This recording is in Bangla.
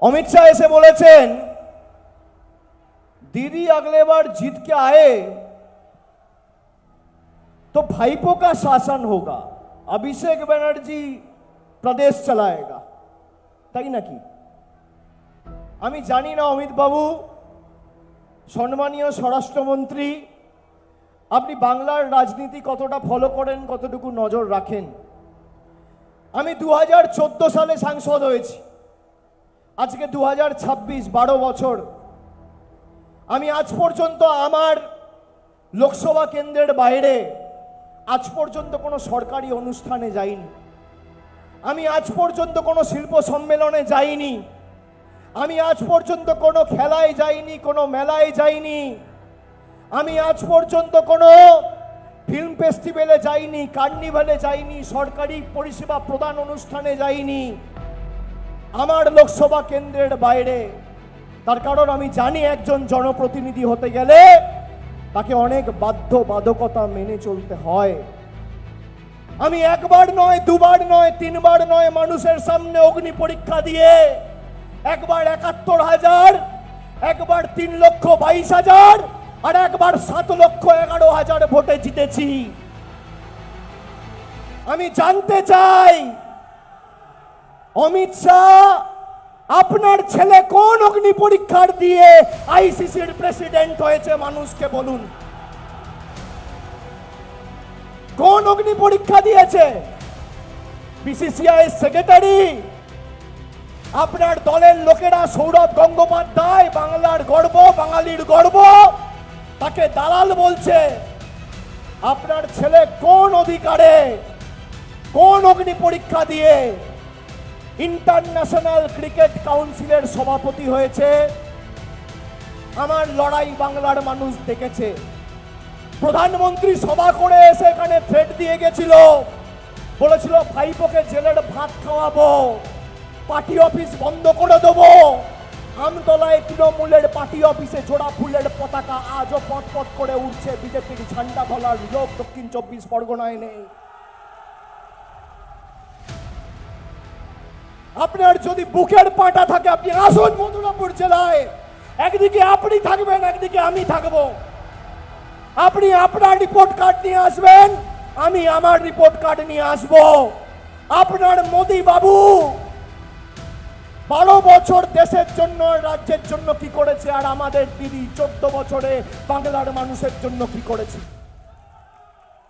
अमित शाह ऐसे बोले दीदी अगले बार जीत के आए तो भाईपो का शासन होगा, अभिषेक बनर्जी प्रदेश चलाएगा, তাই নাকি? আমি জানি না অমিত বাবু, সম্মানীয় স্বরাষ্ট্রমন্ত্রী, আপনি বাংলার রাজনীতি কতটা ফলো করেন, কতটুকু নজর রাখেন। আমি 2014 সালে সাংসদ হয়েছি, আজকে 2026, 12 বছর। আমি আজ পর্যন্ত আমার লোকসভা কেন্দ্রের বাইরে আজ পর্যন্ত কোনো সরকারি অনুষ্ঠানে যাইনি। আমি আজ পর্যন্ত কোনো শিল্প সম্মেলনে যাইনি। আমি আজ পর্যন্ত কোনো খেলায় যাইনি, কোনো মেলায় যাইনি। আমি আজ পর্যন্ত কোনো ফিল্ম ফেস্টিভ্যালে যাইনি, কার্নিভালে যাইনি, সরকারি পরিষেবা প্রদান অনুষ্ঠানে যাইনি আমার লোকসভা কেন্দ্রের বাইরে। তার কারণ আমি জানি একজন জনপ্রতিনিধি হতে গেলে তাকে অনেক বাধ্যবাধকতা মেনে চলতে হয়। আমি একবার নয়, দুবার নয়, তিনবার নয় মানুষের সামনে অগ্নি পরীক্ষা দিয়ে একবার ৭১,০০০, একবার ৩,২২,০০০ আর একবার ৭,১১,০০০ ভোটে জিতেছি। আমি জানতে চাই অমিত শাহ, আপনার ছেলে কোন অগ্নি পরীক্ষার দিয়ে আইসিসির প্রেসিডেন্ট হয়েছে মানুষকে বলুন। কোন অগ্নি পরীক্ষা দিয়েছে? বিসিসিআই সেক্রেটারি, আপনার দলের লোকেরা, সৌরভ গঙ্গোপাধ্যায়, বাংলার গর্ব, বাঙালির গর্ব, তাকে দালাল বলছে। আপনার ছেলে কোন অধিকারে, কোন অগ্নি পরীক্ষা দিয়ে ইন্টারন্যাশনাল ক্রিকেট কাউন্সিলের সভাপতি হয়েছে? আমার লড়াই বাংলার মানুষ দেখেছে। প্রধানমন্ত্রী সভা করে এসে এখানে থ্রেট দিয়ে গেছিল, বলেছিল ভাইপোকে জেলের ভাত খাওয়াবো, পার্টি অফিস বন্ধ করে দেবো। আমতলায় তৃণমূলের পার্টি অফিসে জোড়া ফুলের পতাকা আজও পথ করে উঠছে, বিজেপির ঝান্ডা ধরার লোক দক্ষিণ 24 পরগনায় নেই। আপনার যদি বুকের পাটা থাকে আপনি আসুন মথুরাপুর জেলায়, একদিকে আপনি থাকবেন, একদিকে আমি থাকবো। আপনি আপনার রিপোর্ট কার্ড নিয়ে আসবেন, আমি আমার রিপোর্ট কার্ড নিয়ে আসবো। আপনার মোদি বাবু 12 বছর দেশের জন্য, রাজ্যের জন্য কি করেছে, আর আমাদের দিদি 14 বছরে বাংলার মানুষের জন্য কি করেছে।